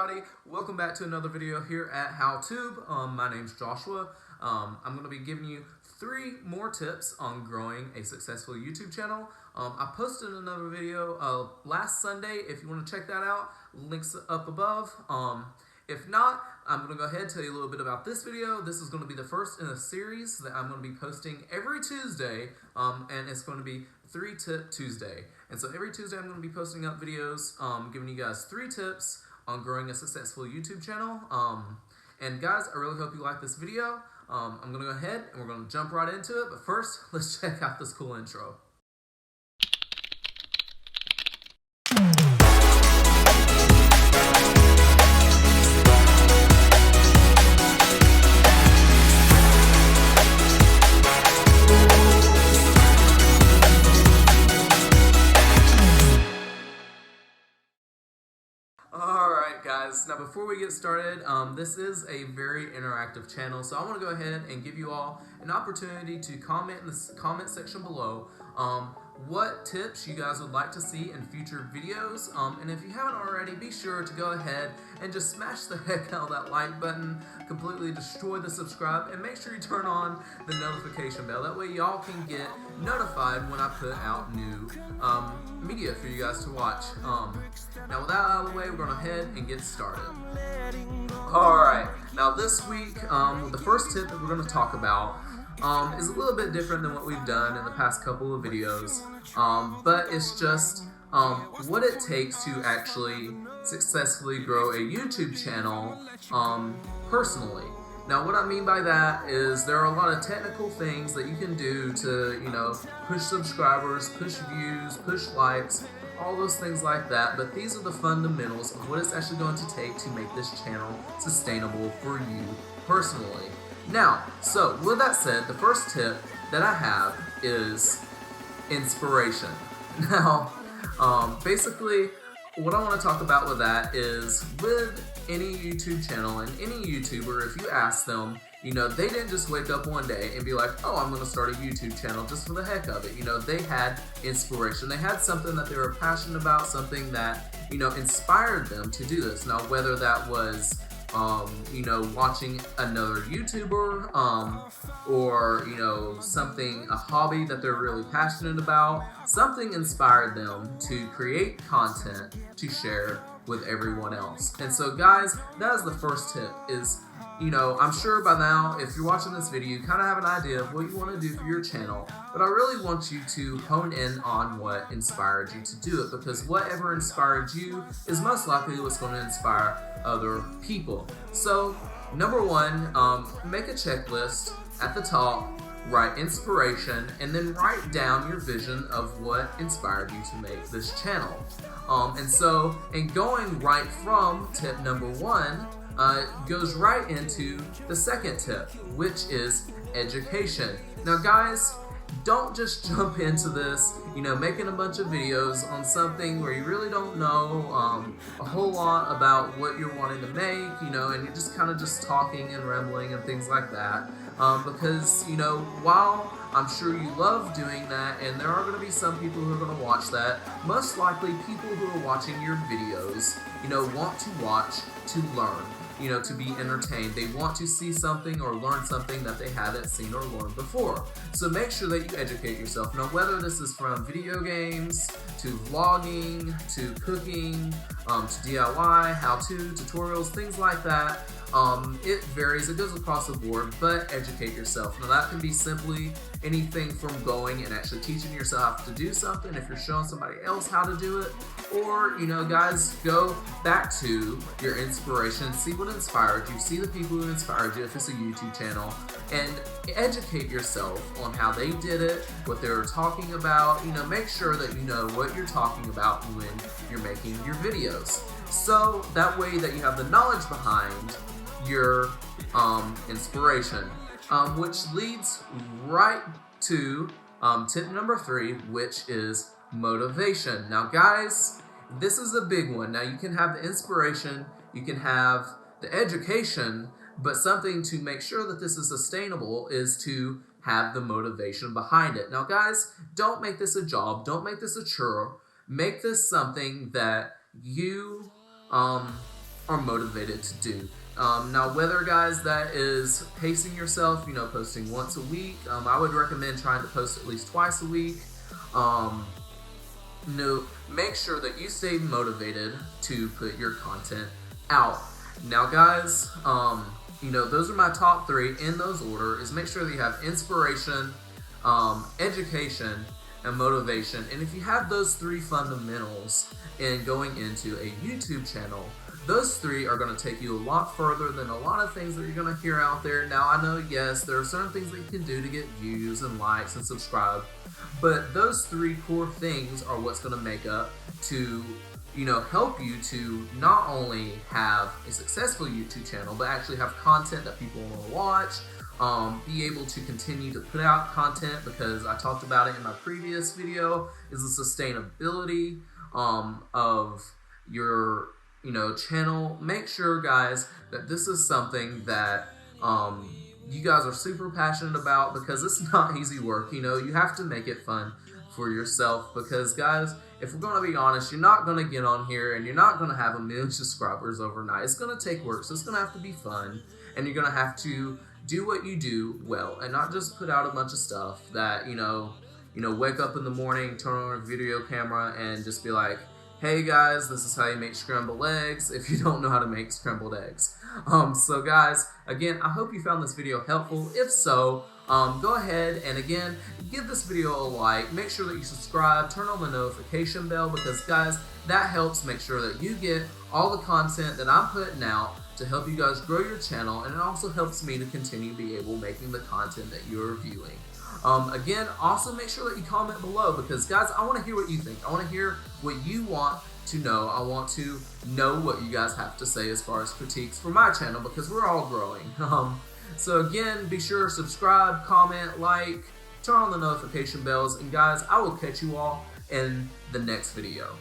everybody, welcome back to another video here at HowTube. My name's Joshua. I'm going to be giving you 3 more tips on growing a successful YouTube channel. I posted another video last Sunday. If you want to check that out, links up above. If not, I'm going to go ahead and tell you a little bit about this video. This is going to be the first in a series that I'm going to be posting every Tuesday, and it's going to be 3 Tip Tuesday. And so every Tuesday I'm going to be posting up videos giving you guys 3 tips on growing a successful YouTube channel. And guys, I really hope you like this video. I'm going to go ahead and we're going to jump right into it. But first, let's check out this cool intro. Alright guys, now before we get started, this is a very interactive channel, so I want to go ahead and give you all an opportunity to comment in the comment section below what tips you guys would like to see in future videos, and if you haven't already, be sure to go ahead and just smash the heck out of that like button, completely destroy the subscribe, and make sure you turn on the notification bell. That way y'all can get notified when I put out new media for you guys to watch. Now with that out of the way, we're going to head and get started. Alright, now this week, the first tip that we're going to talk about is a little bit different than what we've done in the past couple of videos, but it's just what it takes to actually successfully grow a YouTube channel personally. Now what I mean by that is there are a lot of technical things that you can do to, push subscribers, push views, push likes, all those things like that, but these are the fundamentals of what it's actually going to take to make this channel sustainable for you personally. Now, so with that said, the first tip that I have is inspiration. Now, basically, what I want to talk about with that is with any YouTube channel and any YouTuber, if you ask them, they didn't just wake up one day and be like, oh, I'm going to start a YouTube channel just for the heck of it. They had inspiration. They had something that they were passionate about, something that, inspired them to do this. Now, whether that was watching another YouTuber, or, something, a hobby that they're really passionate about, something inspired them to create content to share with everyone else. And so guys, that is the first tip is, I'm sure by now, if you're watching this video, you kind of have an idea of what you want to do for your channel, but I really want you to hone in on what inspired you to do it, because whatever inspired you is most likely what's going to inspire other people. So, number 1, make a checklist at the top, write inspiration, and then write down your vision of what inspired you to make this channel. And going right from tip number 1, goes right into the second tip, which is education. Now guys, don't just jump into this, making a bunch of videos on something where you really don't know a whole lot about what you're wanting to make, and you're just kind of just talking and rambling and things like that. Because, while I'm sure you love doing that, and there are going to be some people who are going to watch that, most likely people who are watching your videos, want to watch to learn. To be entertained. They want to see something or learn something that they haven't seen or learned before. So make sure that you educate yourself. Now, whether this is from video games, to vlogging, to cooking, to DIY, how-to, tutorials, things like that, it varies, it goes across the board, but educate yourself. Now that can be simply anything from going and actually teaching yourself to do something if you're showing somebody else how to do it, or, guys, go back to your inspiration, see what inspired you, see the people who inspired you if it's a YouTube channel, and educate yourself on how they did it, what they were talking about, make sure that you know what you're talking about when you're making your videos. So that way that you have the knowledge behind your inspiration, which leads right to tip number 3, which is motivation. Now guys, this is a big one. Now you can have the inspiration, you can have the education, but something to make sure that this is sustainable is to have the motivation behind it. Now guys, don't make this a job, don't make this a chore, make this something that you are motivated to do. Now, whether, guys, that is pacing yourself, posting once a week, I would recommend trying to post at least twice a week. Make sure that you stay motivated to put your content out. Now, guys, those are my top 3 in those order. Is make sure that you have inspiration, education, and motivation. And if you have those 3 fundamentals in going into a YouTube channel, those 3 are going to take you a lot further than a lot of things that you're going to hear out there. Now, I know, yes, there are certain things that you can do to get views and likes and subscribe, but those 3 core things are what's going to make up to, help you to not only have a successful YouTube channel, but actually have content that people want to watch, be able to continue to put out content, because I talked about it in my previous video, is the sustainability of your channel. Make sure, guys, that this is something that you guys are super passionate about, because it's not easy work. You have to make it fun for yourself, because, guys, if we're going to be honest, you're not going to get on here and you're not going to have 1 million subscribers overnight. It's going to take work, so it's going to have to be fun, and you're going to have to do what you do well, and not just put out a bunch of stuff that, wake up in the morning, turn on a video camera, and just be like, hey guys, this is how you make scrambled eggs, if you don't know how to make scrambled eggs. So, guys, again, I hope you found this video helpful. If so, go ahead and, again, give this video a like. Make sure that you subscribe, turn on the notification bell, because, guys, that helps make sure that you get all the content that I'm putting out to help you guys grow your channel, and it also helps me to continue to be able making the content that you're viewing. Again, also make sure that you comment below, because, guys, I want to hear what you think. I want to hear what you want to know. I want to know what you guys have to say as far as critiques for my channel, because we're all growing. So, again, be sure to subscribe, comment, like, turn on the notification bells, and, guys, I will catch you all in the next video.